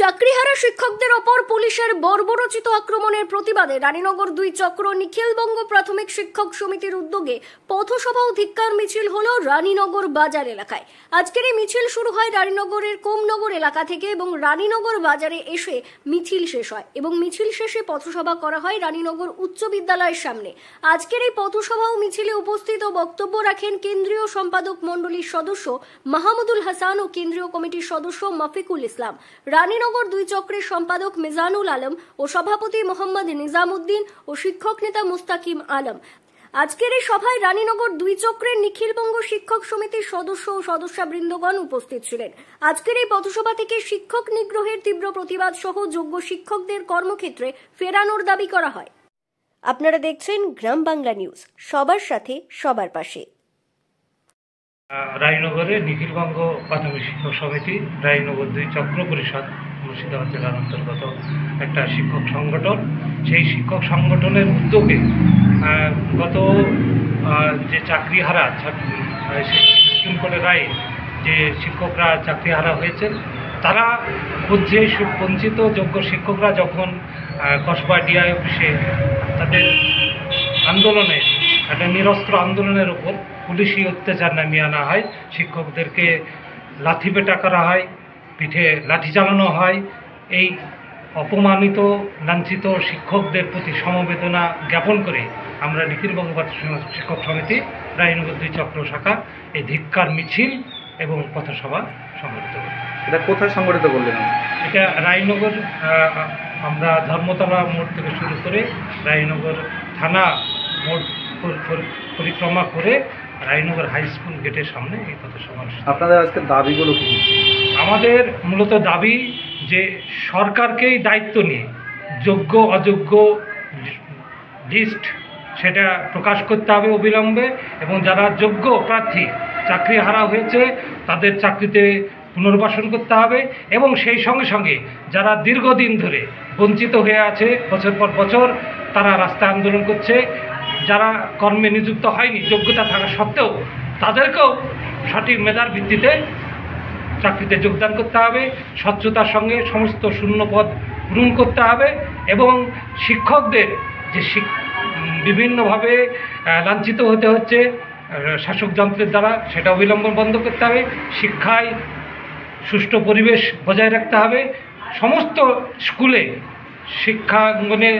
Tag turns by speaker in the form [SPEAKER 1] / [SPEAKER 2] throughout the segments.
[SPEAKER 1] চাকরিহারা শিক্ষকদের ওপর পুলিশের বর্বরোচিত আক্রমণের প্রতিবাদে রানীনগর 2 চক্র নিখিলবঙ্গ প্রাথমিক শিক্ষক সমিতির উদ্যোগে পথসভা ও ধিক্কার মিছিল হলো রানীনগর বাজার এলাকায়। আজকের এই মিছিল শুরু হয় রানীনগরের কোমনগর এলাকা থেকে এবং রানীনগর বাজারে এসে মিছিল শেষ হয় এবং মিছিল শেষে পথসভা করা হয় রানীনগর উচ্চ বিদ্যালয়ের সামনে। আজকের এই পথসভা ও মিছিলে উপস্থিত ও বক্তব্য রাখেন কেন্দ্রীয় সম্পাদক মণ্ডলীর সদস্য মাহমুদুল হাসান ও কেন্দ্রীয় কমিটির সদস্য মাফিকুল ইসলাম, রানীনগর 2 চক্রের সম্পাদক মিজানুল আলম ও সভাপতি মোহাম্মদ নিজামুদ্দিন ও শিক্ষক নেতা মুস্তাকিম আলম। আজকের এই সভায় রানীনগর 2 চক্রের নিখিলবঙ্গ শিক্ষক সমিতির সদস্য ও সদস্যবৃন্দগণ উপস্থিত ছিলেন। আজকের এই পথসভা থেকে শিক্ষক নিগ্রহের তীব্র প্রতিবাদ সহ যোগ্য শিক্ষকদের কর্মক্ষেত্রে ফেরানোর দাবি করা হয়। আপনারা দেখছেন গ্রাম বাংলা নিউজ, সবার সাথে সবার পাশে।
[SPEAKER 2] রানীনগরে নিখিলবঙ্গ প্রাথমিক শিক্ষক সমিতি রানীনগর 2 চক্র পরিষদ মুর্শিদাবাদ জেলার অন্তর্গত একটা শিক্ষক সংগঠন। সেই শিক্ষক সংগঠনের উদ্যোগে গত যে চাকরিহারা সুপ্রিম কোর্টের রায়ে যে শিক্ষকরা চাকরিহারা হয়েছেন, তারা যে বঞ্চিত যোগ্য শিক্ষকরা যখন কসবা ডিআই অফিসে তাদের আন্দোলনে একটা নিরস্ত্র আন্দোলনের উপর পুলিশি অত্যাচার নামিয়ে আনা হয়, শিক্ষকদেরকে লাঠিপেটা করা হয়, পিঠে লাঠি চালানো হয়। এই অপমানিত লাঞ্ছিত শিক্ষকদের প্রতি সমবেদনা জ্ঞাপন করে আমরা নিখিলবঙ্গ শিক্ষক সমিতি রানীনগর 2 চক্র শাখা এই ধিক্কার মিছিল এবং পথসভা সংগঠিত করি।
[SPEAKER 3] এটা কোথায় সংগঠিত করলেন?
[SPEAKER 2] এটা রানীনগর, আমরা ধর্মতলা মোড় থেকে শুরু করে রানীনগর থানা মোড় পরিক্রমা করে রানীনগর হাই স্কুল গেটের সামনে এই পথসভা।
[SPEAKER 3] আপনাদের আজকে দাবিগুলো কি?
[SPEAKER 2] আমাদের মূলত দাবি যে সরকারকেই দায়িত্ব নিয়ে যোগ্য অযোগ্য লিস্ট সেটা প্রকাশ করতে হবে অবিলম্বে, এবং যারা যোগ্য প্রার্থী চাকরি হারা হয়েছে তাদের চাকরিতে পুনর্বাসন করতে হবে, এবং সেই সঙ্গে সঙ্গে যারা দীর্ঘদিন ধরে বঞ্চিত হয়ে আছে, বছর পর বছর তারা রাস্তায় আন্দোলন করছে, যারা কর্মে নিযুক্ত হয়নি যোগ্যতা থাকা সত্ত্বেও তাদেরকেও সঠিক মেধার ভিত্তিতে চাকরিতে যোগদান করতে হবে, স্বচ্ছতার সঙ্গে সমস্ত শূন্য পদ পূরণ করতে হবে, এবং শিক্ষকদের যে বিভিন্নভাবে লাঞ্ছিত হতে হচ্ছে শাসক যন্ত্রের দ্বারা সেটা অবিলম্বে বন্ধ করতে হবে, শিক্ষায় সুষ্ঠু পরিবেশ বজায় রাখতে হবে, সমস্ত স্কুলে শিক্ষাঙ্গনে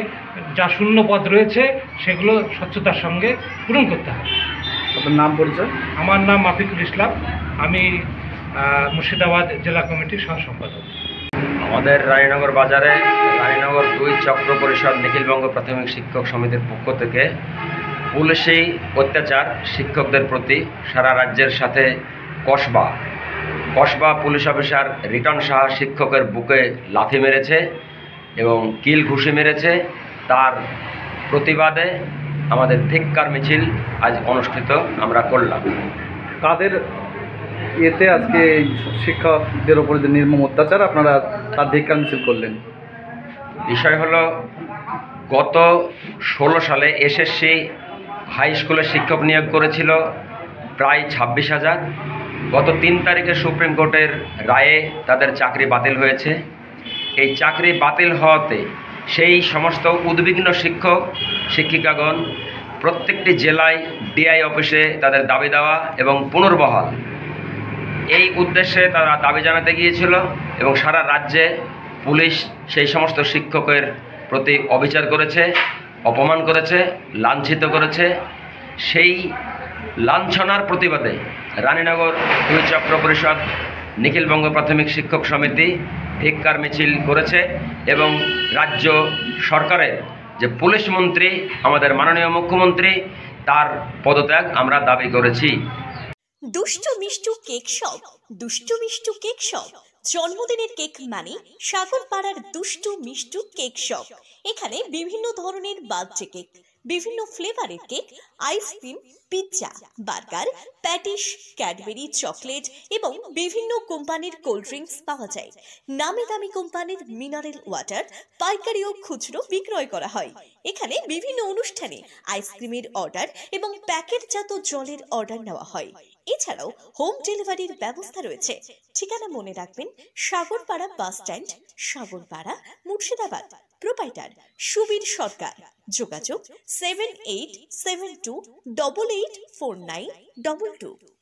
[SPEAKER 2] যা শূন্য পদ রয়েছে সেগুলো স্বচ্ছতার সঙ্গে পূরণ করতে হবে।
[SPEAKER 3] আপনার নাম পরিচয়?
[SPEAKER 2] আমার নাম মাফিকুল ইসলাম, আমি মুর্শিদাবাদ জেলা কমিটির সহ সম্পাদক।
[SPEAKER 4] আমাদের রানীনগর বাজারে রানীনগর 2 চক্র পরিষদ নিখিলবঙ্গ প্রাথমিক শিক্ষক সমিতির পক্ষ থেকে পুলিশি অত্যাচার শিক্ষকদের প্রতি সারা রাজ্যের সাথে Kasba police officer written Saha শিক্ষকের বুকে লাথি মেরেছে এবং কিল ঘুষি মেরেছে। তার প্রতিবাদে আমাদের ধিক্কার মিছিল আজ অনুষ্ঠিত আমরা করলাম।
[SPEAKER 3] কাদের এতে আজকে শিক্ষকদের ওপরে যে নির্মম অত্যাচার আপনারা তার ধিক্কার মিছিল করলেন?
[SPEAKER 4] বিষয় হলো, গত 16 সালে এসএসসি হাই স্কুলে শিক্ষক নিয়োগ করেছিল প্রায় 26,000। গত 3 তারিখে সুপ্রিম কোর্টের রায়ে তাদের চাকরি বাতিল হয়েছে। এই চাকরি বাতিল হওয়াতে সেই সমস্ত উদ্বিগ্ন শিক্ষক শিক্ষিকাগণ প্রত্যেকটি জেলায় ডিআই অফিসে তাদের দাবি দেওয়া এবং পুনর্বহাল এই উদ্দেশ্যে তারা দাবি জানাতে গিয়েছিল, এবং সারা রাজ্যে পুলিশ সেই সমস্ত শিক্ষকের প্রতি অবিচার করেছে, অপমান করেছে, লাঞ্ছিত করেছে। সেই লাঞ্ছনার প্রতিবাদে রানীনগর 2 চক্র পরিষদ নিখিলবঙ্গ প্রাথমিক শিক্ষক সমিতি ধিক্কার মিছিল করেছে, এবং রাজ্য সরকারের যে পুলিশ মন্ত্রী আমাদের মাননীয় মুখ্যমন্ত্রী তার পদত্যাগ আমরা দাবি করেছি।
[SPEAKER 5] দুষ্টু মিষ্টু কেক শপ, দুষ্টু মিষ্টু কেক শপ। জন্মদিনের কেক মানে সাগরপাড়ার দুষ্টু মিষ্টু কেক শপ। এখানে বিভিন্ন ধরনের বার্থডে কেক, বিভিন্ন ফ্লেভারের cake, ice cream, pizza, burger, patties, Cadbury, chocolate এবং বিভিন্ন কোম্পানির কোল্ড ড্রিঙ্কস পাওয়া যায়। নামি দামি কোম্পানির মিনারেল ওয়াটার পাইকারি ও খুচরো বিক্রয় করা হয়। এখানে বিভিন্ন অনুষ্ঠানে আইসক্রিমের অর্ডার এবং প্যাকেটজাত জলের অর্ডার নেওয়া হয়। এছাড়াও হোম ডেলিভারির ব্যবস্থা রয়েছে। ঠিকানা মনে রাখবেন, Sagarpara bus stand, Sagarpara, Murshidabad. Proprietor Subir Sarkar. যোগাযোগ 7872884922।